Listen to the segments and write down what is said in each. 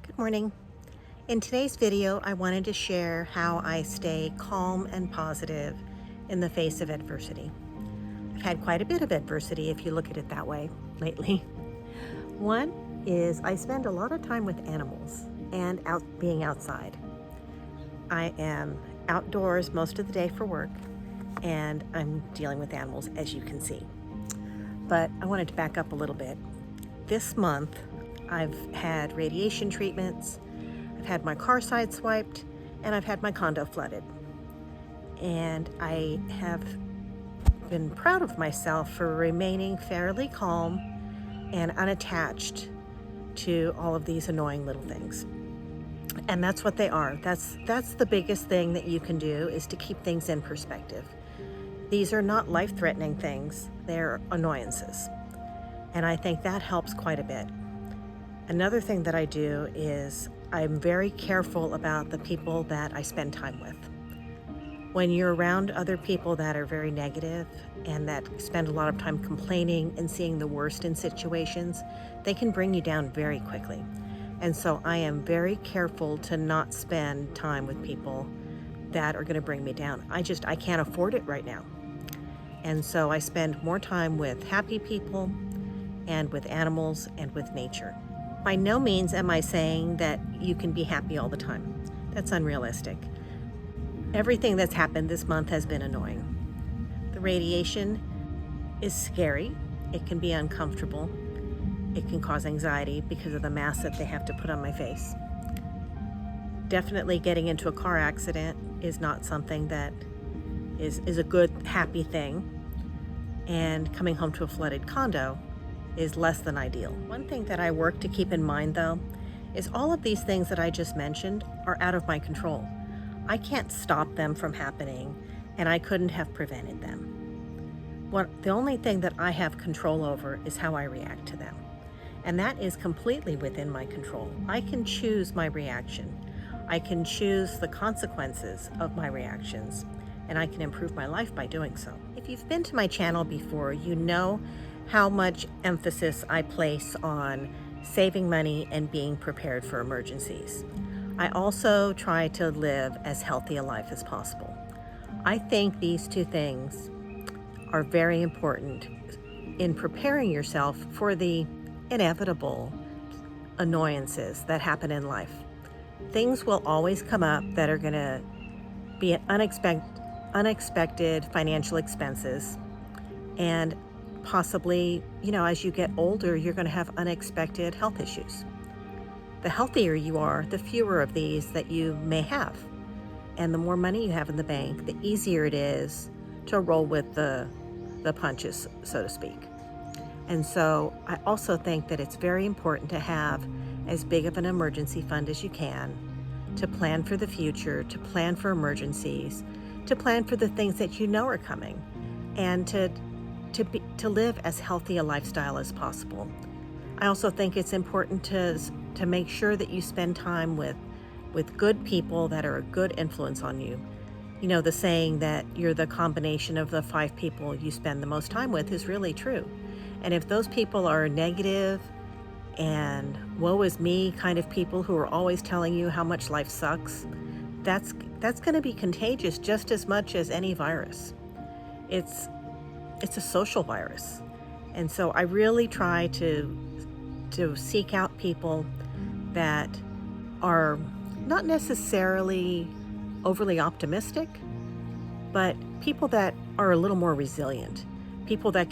Good morning. In today's video, I wanted to share how I stay calm and positive in the face of adversity. I've had quite a bit of adversity, if you look at it that way, lately. One is I spend a lot of time with animals and being outside. I am outdoors most of the day for work, and I'm dealing with animals, as you can see. But I wanted to back up a little bit. This month, I've had radiation treatments, I've had my car sideswiped, and I've had my condo flooded. And I have been proud of myself for remaining fairly calm and unattached to all of these annoying little things. And that's what they are. That's the biggest thing that you can do, is to keep things in perspective. These are not life-threatening things, they're annoyances. And I think that helps quite a bit. Another thing that I do is I'm very careful about the people that I spend time with. When you're around other people that are very negative and that spend a lot of time complaining and seeing the worst in situations, they can bring you down very quickly. And so I am very careful to not spend time with people that are going to bring me down. I can't afford it right now. And so I spend more time with happy people and with animals and with nature. By no means am I saying that you can be happy all the time. That's unrealistic. Everything that's happened this month has been annoying. The radiation is scary. It can be uncomfortable. It can cause anxiety because of the mask that they have to put on my face. Definitely getting into a car accident is not something that is a good, happy thing. And coming home to a flooded condo is less than ideal. One thing that I work to keep in mind, though, is all of these things that I just mentioned are out of my control. I can't stop them from happening, and I couldn't have prevented them. The only thing that I have control over is how I react to them. And that is completely within my control. I can choose my reaction. I can choose the consequences of my reactions, and I can improve my life by doing so. If you've been to my channel before, you know how much emphasis I place on saving money and being prepared for emergencies. I also try to live as healthy a life as possible. I think these two things are very important in preparing yourself for the inevitable annoyances that happen in life. Things will always come up that are going to be unexpected financial expenses, and possibly, as you get older, you're going to have unexpected health issues. The healthier you are, the fewer of these that you may have. And the more money you have in the bank, the easier it is to roll with the punches, so to speak. And so I also think that it's very important to have as big of an emergency fund as you can, to plan for the future, to plan for emergencies, to plan for the things that you know are coming, and to live as healthy a lifestyle as possible. I also think it's important to make sure that you spend time with good people that are a good influence on you. The saying that you're the combination of the 5 people you spend the most time with is really true. And if those people are negative and woe is me kind of people who are always telling you how much life sucks, that's going to be contagious just as much as any virus. It's a social virus. And so I really try to seek out people that are not necessarily overly optimistic, but people that are a little more resilient, people that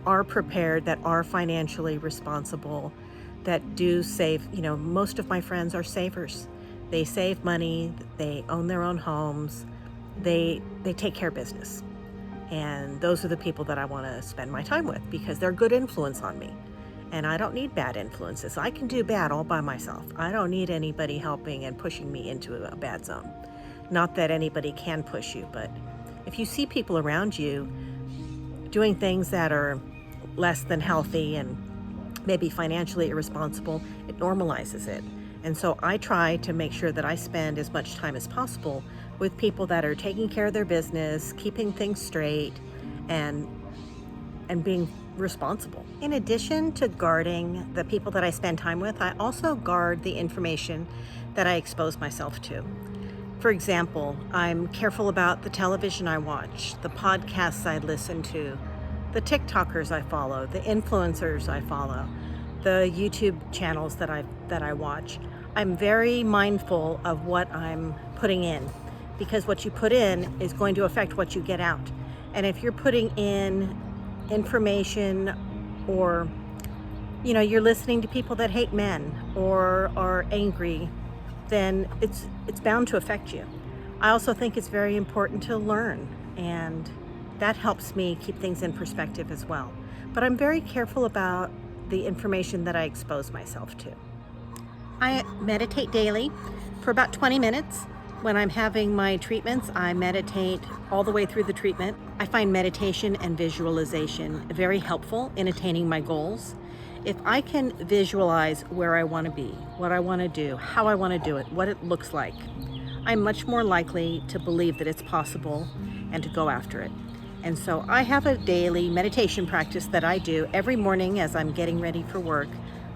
are prepared, that are financially responsible, that do save. Most of my friends are savers. They save money, they own their own homes, they take care of business. And those are the people that I want to spend my time with, because they're good influence on me. And I don't need bad influences. I can do bad all by myself. I don't need anybody helping and pushing me into a bad zone. Not that anybody can push you, but if you see people around you doing things that are less than healthy and maybe financially irresponsible, it normalizes it. And so I try to make sure that I spend as much time as possible with people that are taking care of their business, keeping things straight, and being responsible. In addition to guarding the people that I spend time with, I also guard the information that I expose myself to. For example, I'm careful about the television I watch, the podcasts I listen to, the TikTokers I follow, the influencers I follow, the YouTube channels that I watch. I'm very mindful of what I'm putting in, because what you put in is going to affect what you get out. And if you're putting in information, or you're listening to people that hate men or are angry, then it's bound to affect you. I also think it's very important to learn, and that helps me keep things in perspective as well. But I'm very careful about the information that I expose myself to. I meditate daily for about 20 minutes. When I'm having my treatments, I meditate all the way through the treatment. I find meditation and visualization very helpful in attaining my goals. If I can visualize where I want to be, what I want to do, how I want to do it, what it looks like, I'm much more likely to believe that it's possible and to go after it. And so I have a daily meditation practice that I do every morning as I'm getting ready for work.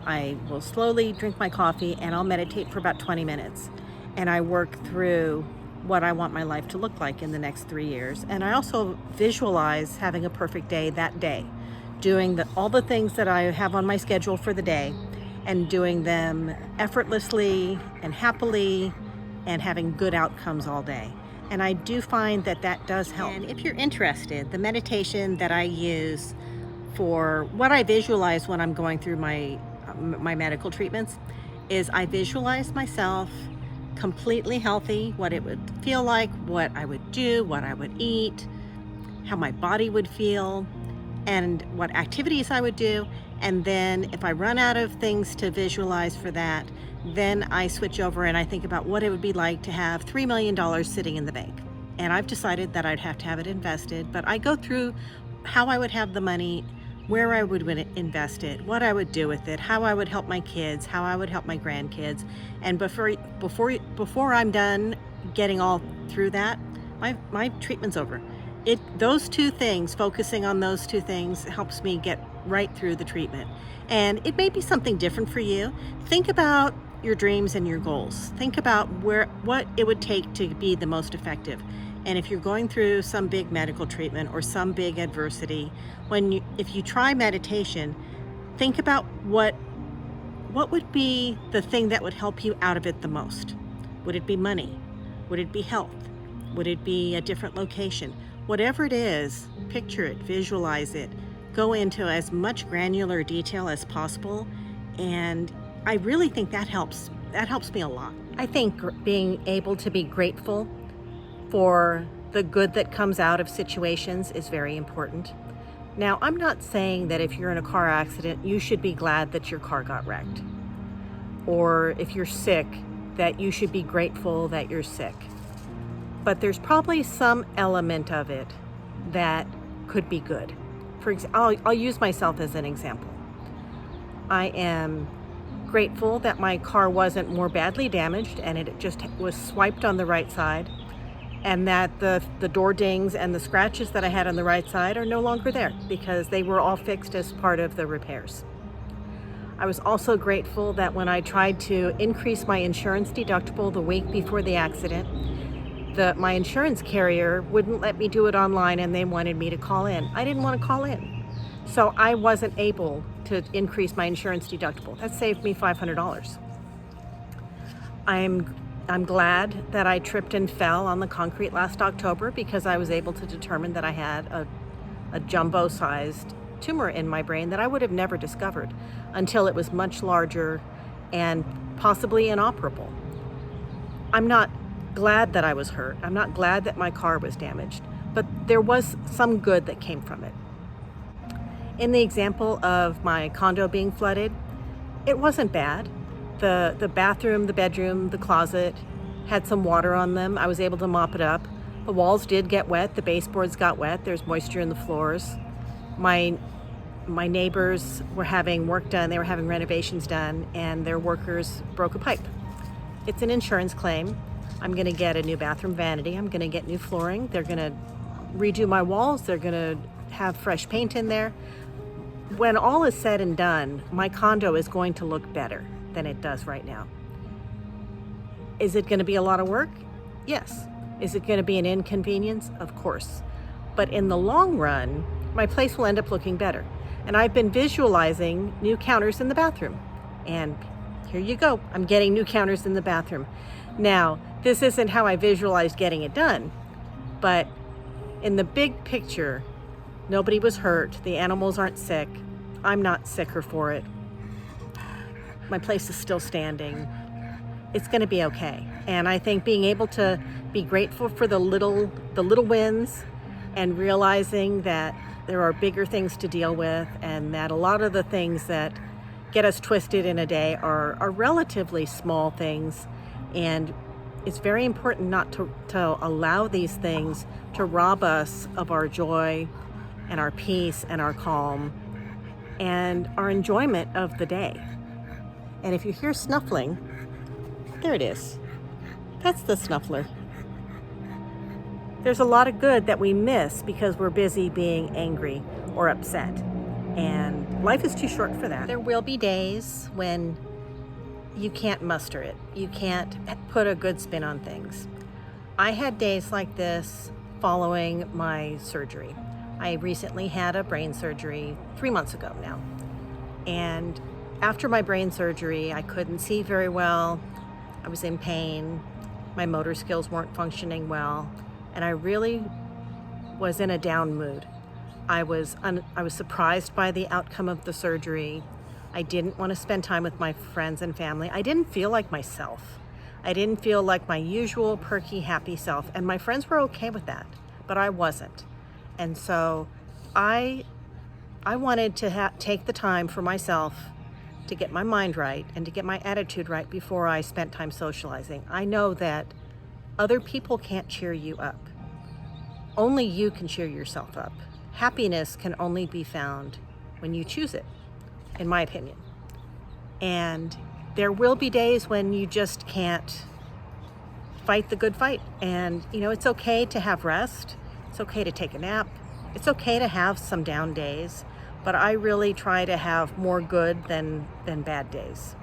I will slowly drink my coffee and I'll meditate for about 20 minutes. And I work through what I want my life to look like in the next 3 years. And I also visualize having a perfect day that day, doing all the things that I have on my schedule for the day, and doing them effortlessly and happily and having good outcomes all day. And I do find that that does help. And if you're interested, the meditation that I use for what I visualize when I'm going through my medical treatments is I visualize myself completely healthy, what it would feel like, what I would do, what I would eat, how my body would feel, and what activities I would do. And then if I run out of things to visualize for that, then I switch over and I think about what it would be like to have $3 million sitting in the bank. And I've decided that I'd have to have it invested, but I go through how I would have the money, where I would invest it, what I would do with it, how I would help my kids, how I would help my grandkids. And before I'm done getting all through that, my treatment's over. Those two things, focusing on those two things, helps me get right through the treatment. And it may be something different for you. Think about your dreams and your goals. Think about what it would take to be the most effective. And if you're going through some big medical treatment or some big adversity, if you try meditation, think about what would be the thing that would help you out of it the most. Would it be money? Would it be health? Would it be a different location? Whatever it is, picture it, visualize it, go into as much granular detail as possible. And I really think that helps me a lot. I think being able to be grateful for the good that comes out of situations is very important. Now, I'm not saying that if you're in a car accident, you should be glad that your car got wrecked. Or if you're sick, that you should be grateful that you're sick. But there's probably some element of it that could be good. I'll use myself as an example. I am grateful that my car wasn't more badly damaged and it just was swiped on the right side, and that the door dings and the scratches that I had on the right side are no longer there because they were all fixed as part of the repairs. I was also grateful that when I tried to increase my insurance deductible the week before the accident, my insurance carrier wouldn't let me do it online and they wanted me to call in. I didn't want to call in. So I wasn't able to increase my insurance deductible. That saved me $500. I'm glad that I tripped and fell on the concrete last October because I was able to determine that I had a jumbo-sized tumor in my brain that I would have never discovered until it was much larger and possibly inoperable. I'm not glad that I was hurt. I'm not glad that my car was damaged, but there was some good that came from it. In the example of my condo being flooded, it wasn't bad. The bathroom, the bedroom, the closet had some water on them. I was able to mop it up. The walls did get wet. The baseboards got wet. There's moisture in the floors. My neighbors were having work done. They were having renovations done, and their workers broke a pipe. It's an insurance claim. I'm going to get a new bathroom vanity. I'm going to get new flooring. They're going to redo my walls. They're going to have fresh paint in there. when all is said and done, my condo is going to look better than it does right now. Is it going to be a lot of work? Yes. Is it going to be an inconvenience? Of course. But in the long run, my place will end up looking better. And I've been visualizing new counters in the bathroom. And here you go. I'm getting new counters in the bathroom. Now, this isn't how I visualized getting it done, but in the big picture, nobody was hurt. The animals aren't sick. I'm not sicker for it. My place is still standing. It's going to be okay. And I think being able to be grateful for the little wins and realizing that there are bigger things to deal with, and that a lot of the things that get us twisted in a day are relatively small things. And it's very important not to allow these things to rob us of our joy and our peace and our calm and our enjoyment of the day. And if you hear snuffling, there it is. That's the snuffler. There's a lot of good that we miss because we're busy being angry or upset. And life is too short for that. There will be days when you can't muster it. You can't put a good spin on things. I had days like this following my surgery. I recently had a brain surgery 3 months ago now. And after my brain surgery, I couldn't see very well. I was in pain. My motor skills weren't functioning well. And I really was in a down mood. I was surprised by the outcome of the surgery. I didn't want to spend time with my friends and family. I didn't feel like myself. I didn't feel like my usual perky, happy self. And my friends were okay with that, but I wasn't. And so I wanted to take the time for myself to get my mind right and to get my attitude right before I spent time socializing. I know that other people can't cheer you up. Only you can cheer yourself up. Happiness can only be found when you choose it, in my opinion. And there will be days when you just can't fight the good fight. And, it's okay to have rest. It's okay to take a nap. It's okay to have some down days. But I really try to have more good than bad days.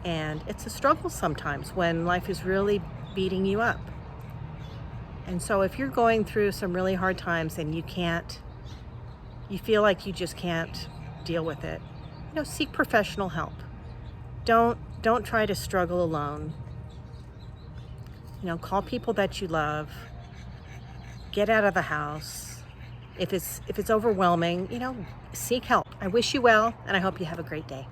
And it's a struggle sometimes when life is really beating you up. And so if you're going through some really hard times and you feel like you just can't deal with it, seek professional help. Don't try to struggle alone. Call people that you love. Get out of the house. If it's overwhelming, seek help. I wish you well, and I hope you have a great day.